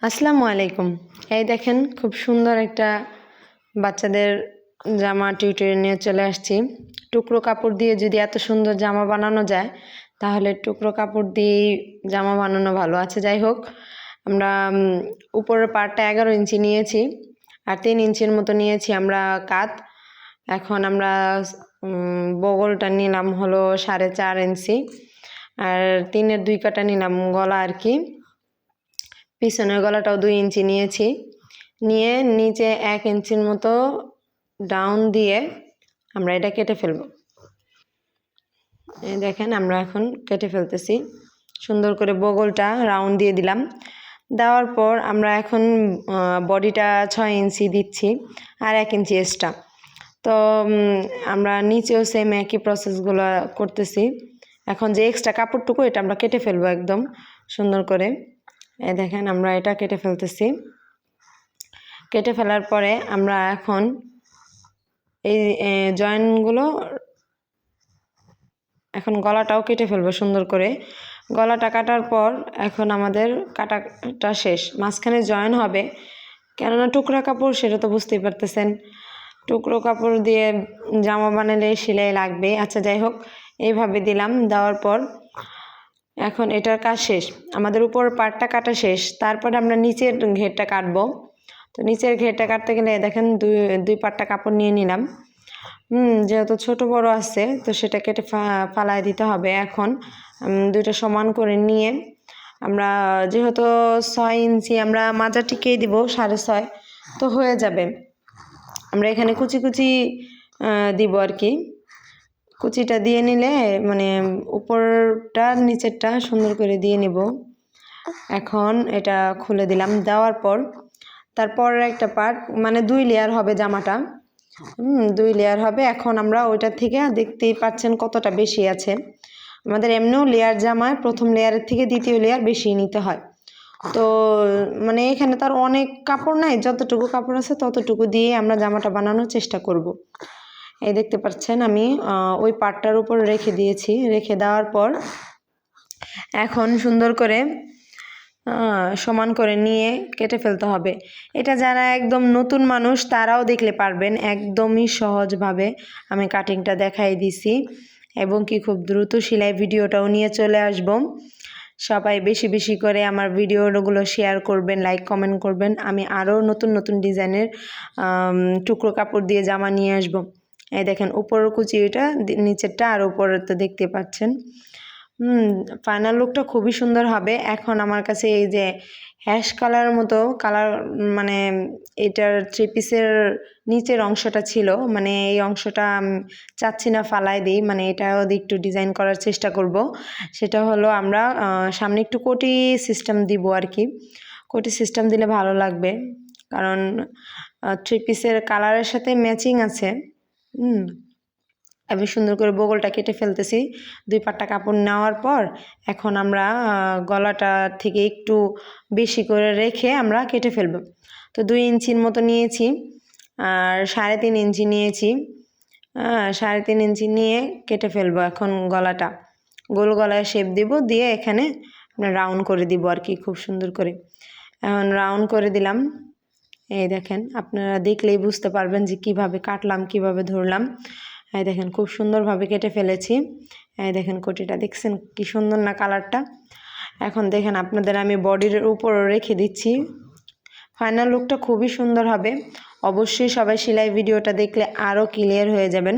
আসসালামু আলাইকুম। এই দেখেন খুব সুন্দর একটা বাচ্চাদের জামা টিউটোরিয়াল নিয়ে চলে আসছি। টুকরো কাপড় দিয়ে যদি এত সুন্দর জামা বানানো যায় তাহলে টুকরো কাপড় দিয়েই জামা বানানো ভালো আছে। যাই হোক, আমরা উপরের পার্টটা 11 ইঞ্চি নিয়েছি আর 3 ইঞ্চির মতো নিয়েছি আমরা কাঁধ। এখন আমরা বগলটা নিলাম হলো 4.5 ইঞ্চি আর 3-এর 2 কাটা নিলাম গলা আর কি। পিছনের গলাটাও 2 ইঞ্চি নিয়েছি, নিয়ে নিচে 1 ইঞ্চির মতো ডাউন দিয়ে আমরা এটা কেটে ফেলব। এই দেখেন আমরা এখন কেটে ফেলতেছি। সুন্দর করে বগলটা রাউন্ড দিয়ে দিলাম। দেওয়ার পর আমরা এখন বডিটা 6 ইঞ্চি দিচ্ছি আর 1 ইঞ্চি এক্সট্রা। তো আমরা নিচেও সেম একই প্রসেসগুলো করতেছি। এখন যে এক্সট্রা কাপড়টুকু এটা আমরা কেটে ফেলবো একদম সুন্দর করে। এই দেখেন আমরা এটা কেটে ফেলতেছি। কেটে ফেলার পরে আমরা এখন এই জয়েন্টগুলো এখন গলাটাও কেটে ফেলবো সুন্দর করে। গলাটা কাটার পর এখন আমাদের কাটাটা শেষ, মাঝখানে জয়েন হবে কেননা টুকরা কাপড়, সেটা তো বুঝতেই পারতেছেন। টুকরো কাপড় দিয়ে জামা বানালে সেলাই লাগবে। আচ্ছা যাই হোক, এইভাবে দিলাম। দেওয়ার পর এখন এটার কাজ শেষ, আমাদের উপর পার্টটা কাটা শেষ। তারপরে আমরা নিচের ঘেরটা কাটবো। তো নিচের ঘেরটা কাটতে গেলে দেখেন দুই পাটটা কাপড় নিয়ে নিলাম। যেহেতু ছোট বড় আছে তো সেটা কেটে ফালায় দিতে হবে। এখন দুইটা সমান করে নিয়ে আমরা যেহেতু 6 ইঞ্চি আমরা মাজা টিকেই দিব 6.5, তো হয়ে যাবে। আমরা এখানে কুচি কুচি দিব আর কি। কুচিটা দিয়ে নিলে মানে উপরটা নিচেরটা সুন্দর করে দিয়ে নিব। এখন এটা খুলে দিলাম। দেওয়ার পর তারপরের একটা পার্ট মানে 2 লেয়ার হবে জামাটা। 2 লেয়ার হবে। এখন আমরা ওইটার থেকে দেখতেই পাচ্ছেন কতটা বেশি আছে। আমাদের এমনিও লেয়ার জামায় প্রথম লেয়ারের থেকে দ্বিতীয় লেয়ার বেশি নিতে হয়। তো মানে এখানে তার অনেক কাপড় নাই, যতটুকু কাপড় আছে ততটুকু দিয়ে আমরা জামাটা বানানোর চেষ্টা করব। এই দেখতে পাচ্ছেন আমি ওই পার্টটার উপর রেখে দিয়েছি। রেখে দেওয়ার পর এখন সুন্দর করে সমান করে নিয়ে কেটে ফেলতে হবে। এটা যারা একদম নতুন মানুষ তারাও দেখলে পারবেন, একদমই সহজভাবে আমি কাটিংটা দেখাই দিছি এবং কি খুব দ্রুত সেলাই ভিডিওটাও নিয়ে চলে আসব। সবাই বেশি বেশি করে আমার ভিডিওগুলো শেয়ার করবেন, লাইক কমেন্ট করবেন। আমি আরও নতুন নতুন ডিজাইনের টুকরো কাপড় দিয়ে জামা নিয়ে আসব। এই দেখেন উপরের কুচি, এটা নিচেরটা আর উপরের তো দেখতে পাচ্ছেন। ফাইনাল লুকটা খুবই সুন্দর হবে। এখন আমার কাছে এই যে হ্যাশ কালারের মতো কালার মানে এটার 3 পিসের নিচের অংশটা ছিল, মানে এই অংশটা চাচ্ছি না ফালাই দিই, মানে এটাও একটু ডিজাইন করার চেষ্টা করব। সেটা হলো আমরা সামনে একটু কোটি সিস্টেম দিব আর কি। কোটি সিস্টেম দিলে ভালো লাগবে কারণ 3 পিসের কালারের সাথে ম্যাচিং আছে। আমি সুন্দর করে বগলটা কেটে ফেলতেছি 2 পাট্টা কাপড় নেওয়ার পর। এখন আমরা গলাটা থেকে একটু বেশি করে রেখে আমরা কেটে ফেলব। তো 2 ইঞ্চির মতো নিয়েছি আর 3.5 ইঞ্চি নিয়েছি। 3.5 ইঞ্চি নিয়ে কেটে ফেলবো এখন গলাটা। গোল গলায় শেপ দিব, দিয়ে এখানে রাউন্ড করে দিব আর কি খুব সুন্দর করে। এখন রাউন্ড করে দিলাম। এই দেখেন আপনারা দেখলেই বুঝতে পারবেন যে কিভাবে কাটলাম, কিভাবে ধরলাম। এই দেখেন খুব সুন্দরভাবে কেটে ফেলেছি। এই দেখেন কোটিটা দেখছেন কি সুন্দর না কালারটা। এখন দেখেন আপনাদের আমি বডির উপর রেখে দিচ্ছি। ফাইনাল লুকটা খুবই সুন্দর হবে। অবশ্যই সবাই সেলাই ভিডিওটা দেখলে আরও ক্লিয়ার হয়ে যাবেন।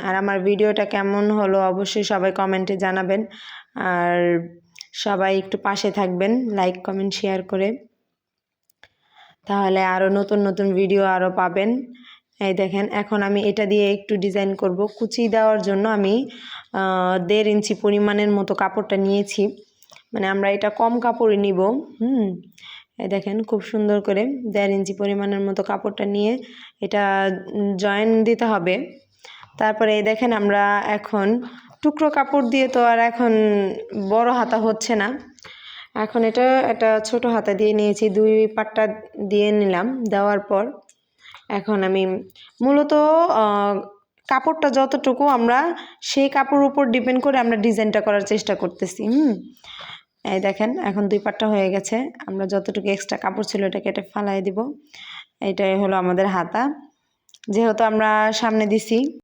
আর আমার ভিডিওটা কেমন হলো অবশ্যই সবাই কমেন্টে জানাবেন। আর সবাই একটু পাশে থাকবেন লাইক কমেন্ট শেয়ার করে, তাহলে আরও নতুন নতুন ভিডিও আরও পাবেন। এই দেখেন এখন আমি এটা দিয়ে একটু ডিজাইন করব। কুচি দেওয়ার জন্য আমি 1.5 ইঞ্চি পরিমাণের মতো কাপড়টা নিয়েছি, মানে আমরা এটা কম কাপড়ই নিব। এই দেখেন খুব সুন্দর করে 1.5 ইঞ্চি পরিমাণের মতো কাপড়টা নিয়ে এটা জয়েন দিতে হবে। তারপরে এই দেখেন আমরা এখন টুকরো কাপড় দিয়ে তো আর এখন বড় হাতা হচ্ছে না, এখন এটা একটা ছোট হাতা দিয়ে নিয়েছি। 2 পাট্টা দিয়ে নিলাম। দেওয়ার পর এখন আমি মূলত কাপড়টা যতটুকু আমরা সেই কাপড়ের উপর ডিপেন্ড করে আমরা ডিজাইনটা করার চেষ্টা করতেছি। এই দেখেন এখন 2 পাটটা হয়ে গেছে। আমরা যতটুকু এক্সট্রা কাপড় ছিল এটা কেটে ফালাই দিব। এইটাই হলো আমাদের হাতা। যেহেতু আমরা সামনে দিছি